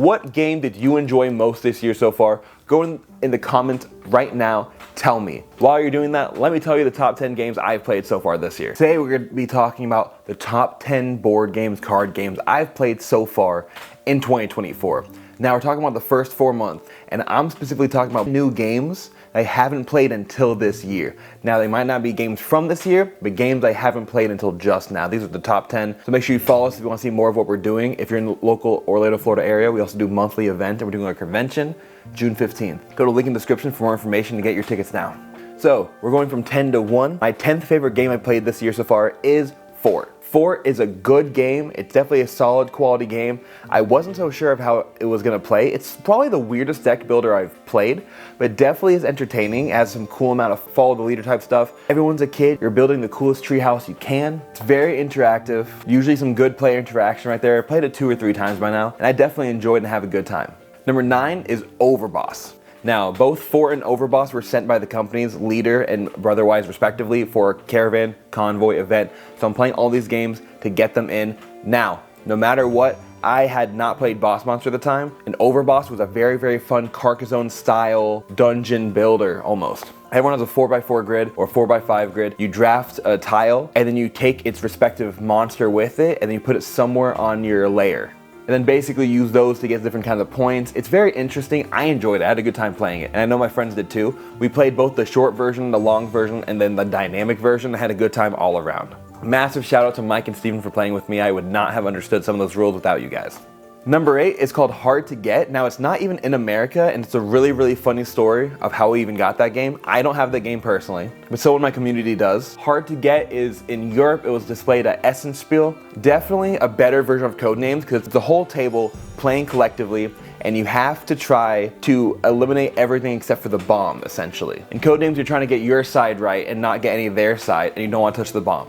What game did you enjoy most this year so far? Go in the comments right now, tell me. While you're doing that, let me tell you the top 10 games I've played so far this year. Today we're gonna be talking about the top 10 board games, card games I've played so far in 2024. Now we're talking about the first 4 months, and I'm specifically talking about new games I haven't played until this year. Now they might not be games from this year, but games I haven't played until just now. These are the top 10. So make sure you follow us if you want to see more of what we're doing. If you're in the local Orlando, Florida area, we also do monthly event, and we're doing our convention June 15th. Go to the link in the description for more information to get your tickets now. So we're going from 10 to 1. My 10th favorite game I played this year so far is Fort. Fort is a good game. It's definitely a solid quality game. I wasn't so sure of how it was gonna play. It's probably the weirdest deck builder I've played, but definitely is entertaining. It has some cool amount of follow the leader type stuff. Everyone's a kid. You're building the coolest treehouse you can. It's very interactive. Usually some good player interaction right there. I played it 2 or 3 times by now, and I definitely enjoyed and have a good time. Number 9 is Overboss. Now, both Fort and Overboss were sent by the companies Leader and Brotherwise respectively for Caravan, Convoy, Event. So I'm playing all these games to get them in. Now, no matter what, I had not played Boss Monster at the time, and Overboss was a very, very fun Carcassonne style dungeon builder almost. Everyone has a 4x4 grid or 4x5 grid. You draft a tile, and then you take its respective monster with it, and then you put it somewhere on your layer. And then basically use those to get different kinds of points. It's very interesting. I enjoyed it. I had a good time playing it. And I know my friends did too. We played both the short version, the long version, and then the dynamic version. I had a good time all around. Massive shout out to Mike and Steven for playing with me. I would not have understood some of those rules without you guys. Number 8 is called Hard to Get. Now it's not even in America, and it's a really, really funny story of how we even got that game. I don't have the game personally, but someone in my community does. Hard to Get is in Europe. It was displayed at Essenspiel. Definitely a better version of Codenames because it's the whole table playing collectively, and you have to try to eliminate everything except for the bomb, essentially. In Codenames, you're trying to get your side right and not get any of their side, and you don't want to touch the bomb.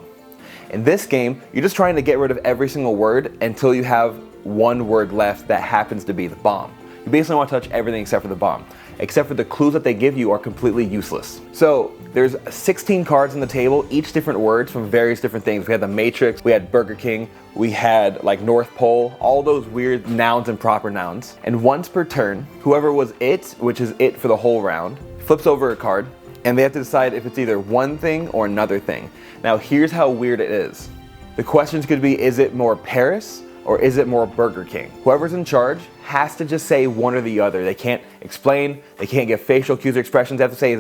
In this game, you're just trying to get rid of every single word until you have one word left that happens to be the bomb. You basically want to touch everything except for the bomb, except for the clues that they give you are completely useless. So there's 16 cards on the table, each different words from various different things. We had the Matrix, we had Burger King, we had like North Pole, all those weird nouns and proper nouns. And once per turn, whoever was it, which is it for the whole round, flips over a card, and they have to decide if it's either one thing or another thing. Now here's how weird it is. The questions could be, is it more Paris or is it more Burger King? Whoever's in charge has to just say one or the other. They can't explain, they can't give facial cues or expressions. They have to say,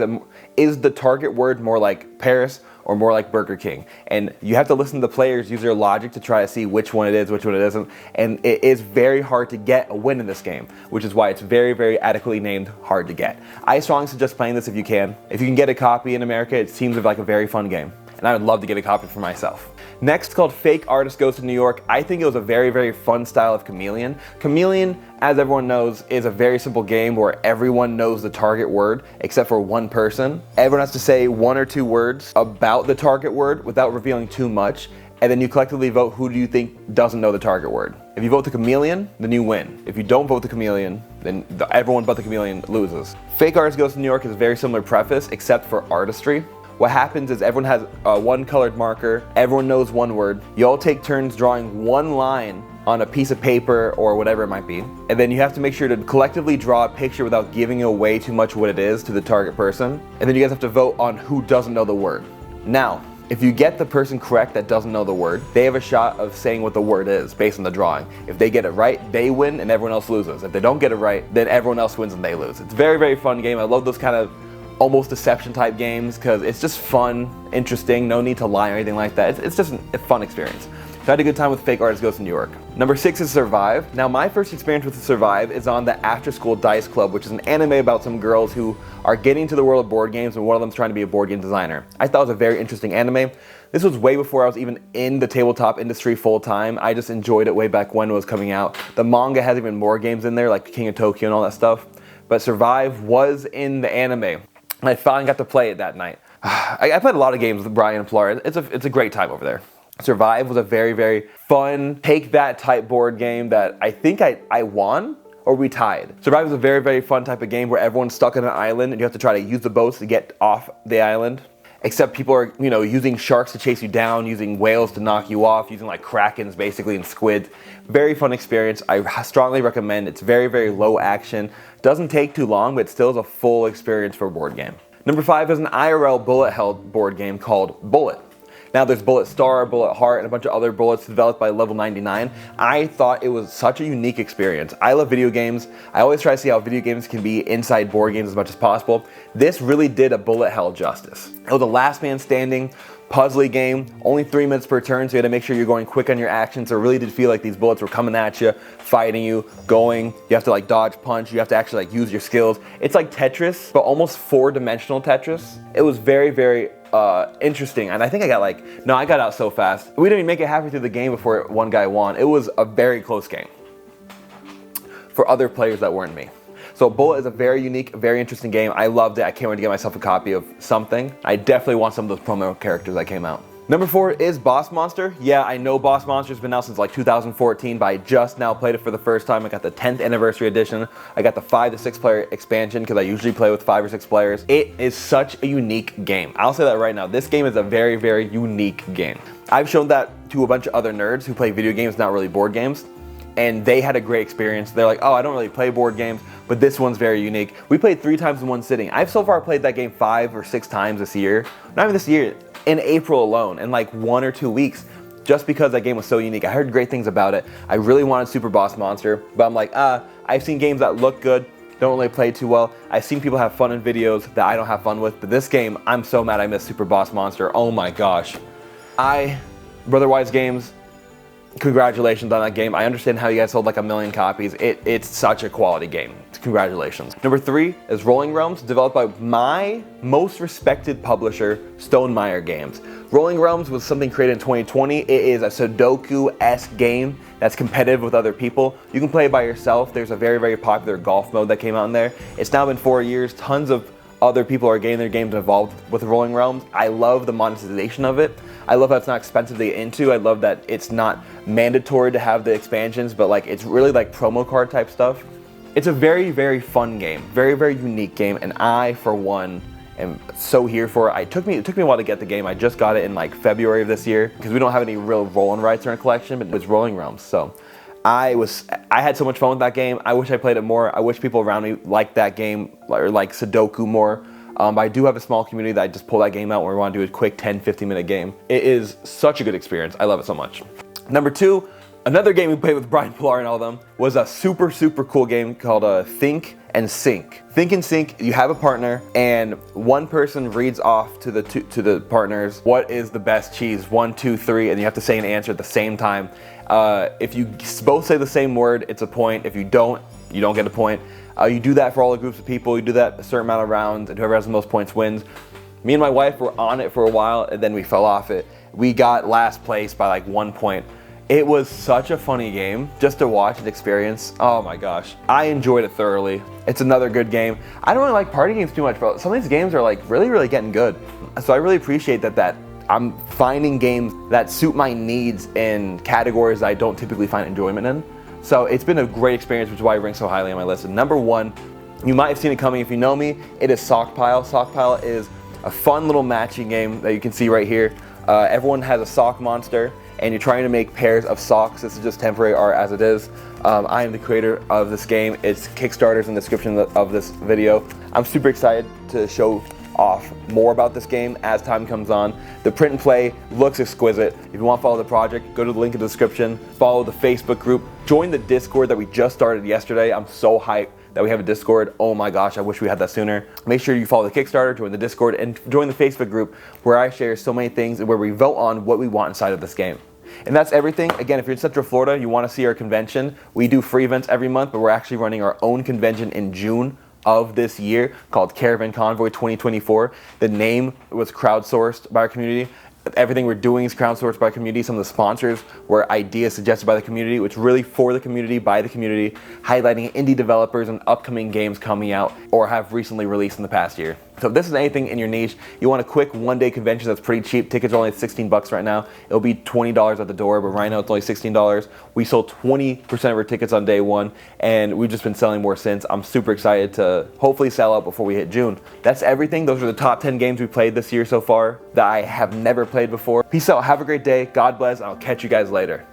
is the target word more like Paris or more like Burger King? And you have to listen to the players use their logic to try to see which one it is, which one it isn't. And it is very hard to get a win in this game, which is why it's very, very adequately named Hard to Get. I strongly suggest playing this if you can. If you can get a copy in America, it seems like a very fun game. And I would love to get a copy for myself. Next, called Fake Artist Goes to New York. I think it was a very, very fun style of Chameleon. Chameleon, as everyone knows, is a very simple game where everyone knows the target word except for one person. Everyone has to say 1 or 2 words about the target word without revealing too much, and then you collectively vote who do you think doesn't know the target word. If you vote the Chameleon, then you win. If you don't vote the Chameleon, then everyone but the Chameleon loses. Fake Artist Goes to New York is a very similar preface except for artistry. What happens is everyone has one colored marker, everyone knows one word. You all take turns drawing one line on a piece of paper or whatever it might be. And then you have to make sure to collectively draw a picture without giving away too much what it is to the target person. And then you guys have to vote on who doesn't know the word. Now, if you get the person correct that doesn't know the word, they have a shot of saying what the word is based on the drawing. If they get it right, they win and everyone else loses. If they don't get it right, then everyone else wins and they lose. It's a very, very fun game. I love those kind of almost deception type games because it's just fun, interesting, no need to lie or anything like that. It's just a fun experience. So I had a good time with Fake Artist Goes to New York. Number 6 is Survive. Now my first experience with Survive is on the After School Dice Club, which is an anime about some girls who are getting into the world of board games and one of them's trying to be a board game designer. I thought it was a very interesting anime. This was way before I was even in the tabletop industry full time. I just enjoyed it way back when it was coming out. The manga has even more games in there like King of Tokyo and all that stuff. But Survive was in the anime. I finally got to play it that night. I played a lot of games with Brian and Flora. It's a great time over there. Survive was a very, very fun take that type board game that I think I won or we tied. Survive is a very, very fun type of game where everyone's stuck on an island and you have to try to use the boats to get off the island. except people are, you know, using sharks to chase you down, using whales to knock you off, using like krakens basically and squids. Very fun experience. I strongly recommend. It's very, very low action. Doesn't take too long, but still is a full experience for a board game. Number 5 is an IRL bullet hell board game called Bullet. Now there's Bullet Star, Bullet Heart, and a bunch of other bullets developed by Level 99. I thought it was such a unique experience. I love video games. I always try to see how video games can be inside board games as much as possible. This really did a bullet hell justice. It was a last man standing puzzly game, only 3 minutes per turn, so you had to make sure you're going quick on your actions. So it really did feel like these bullets were coming at you, fighting you, going. You have to like dodge, punch, you have to actually like use your skills. It's like Tetris, but almost 4-dimensional Tetris. It was very, very interesting, and I think I got out so fast. We didn't even make it halfway through the game before one guy won. It was a very close game for other players that weren't me. So Bullet is a very unique, very interesting game. I loved it. I can't wait to get myself a copy of something. I definitely want some of those promo characters that came out. Number 4 is Boss Monster. Yeah, I know Boss Monster's been out since like 2014, but I just now played it for the first time. I got the 10th anniversary edition. I got the 5 to 6 player expansion because I usually play with 5 or 6 players. It is such a unique game. I'll say that right now. This game is a very, very unique game. I've shown that to a bunch of other nerds who play video games, not really board games, and they had a great experience. They're like, oh, I don't really play board games, but this one's very unique. We played 3 times in one sitting. I've so far played that game 5 or 6 times this year. Not even this year. In April alone, in like 1 or 2 weeks, just because that game was so unique. I heard great things about it. I really wanted Super Boss Monster, but I'm like, I've seen games that look good, don't really play too well. I've seen people have fun in videos that I don't have fun with, but this game, I'm so mad I missed Super Boss Monster. Oh my gosh. Brotherwise Games, congratulations on that game. I understand how you guys sold like 1 million copies. It's such a quality game. Congratulations. Number 3 is Rolling Realms, developed by my most respected publisher, Stonemaier Games. Rolling Realms was something created in 2020. It is a Sudoku-esque game that's competitive with other people. You can play it by yourself. There's a very, very popular golf mode that came out in there. It's now been 4 years. Tons of other people are getting their games involved with Rolling Realms. I love the monetization of it. I love how it's not expensive to get into. I love that it's not mandatory to have the expansions, but like it's really like promo card type stuff. It's a very, very fun game, very, very unique game, and I, for one, am so here for it. It took me a while to get the game. I just got it in like February of this year because we don't have any real roll-in rights in our collection, but it was Rolling Realms. So I had so much fun with that game. I wish I played it more. I wish people around me liked that game or like Sudoku more. But I do have a small community that I just pull that game out when we want to do a quick 10-15 minute game. It is such a good experience. I love it so much. Number 2, another game we played with Brian Pilar and all of them was a super, super cool game called Think and Sync. Think and Sync, you have a partner and one person reads off to the partners what is the best cheese, 1, 2, 3, and you have to say an answer at the same time. If you both say the same word, it's a point. If you don't get a point. You do that for all the groups of people. You do that a certain amount of rounds, and whoever has the most points wins. Me and my wife were on it for a while, and then we fell off it. We got last place by like 1 point. It was such a funny game just to watch and experience. Oh my gosh. I enjoyed it thoroughly. It's another good game. I don't really like party games too much, but some of these games are like really, really getting good. So I really appreciate that I'm finding games that suit my needs in categories that I don't typically find enjoyment in. So it's been a great experience, which is why it ranks so highly on my list. And number 1, you might have seen it coming if you know me, it is Sockpile. Sockpile is a fun little matching game that you can see right here. Everyone has a sock monster, and you're trying to make pairs of socks. This is just temporary art as it is. I am the creator of this game. Its Kickstarter's in the description of this video. I'm super excited to show off more about this game as time comes on. The print and play looks exquisite. If you want to follow the project, go to the link in the description, follow the Facebook group, join the Discord that we just started yesterday. I'm so hyped that we have a Discord. Oh my gosh, I wish we had that sooner. Make sure you follow the Kickstarter, join the Discord, and join the Facebook group where I share so many things and where we vote on what we want inside of this game. And that's everything. Again, if you're in Central Florida, you want to see our convention, we do free events every month, but we're actually running our own convention in June of this year called Caravan Convoy 2024. The name was crowdsourced by our community. Everything we're doing is crowdsourced by our community. Some of the sponsors were ideas suggested by the community, which really for the community, by the community, highlighting indie developers and upcoming games coming out or have recently released in the past year. So if this is anything in your niche, you want a quick one-day convention that's pretty cheap. Tickets are only $16 right now. It'll be $20 at the door, but right now it's only $16. We sold 20% of our tickets on day one, and we've just been selling more since. I'm super excited to hopefully sell out before we hit June. That's everything. Those are the top 10 games we played this year so far that I have never played before. Peace out. Have a great day. God bless. And I'll catch you guys later.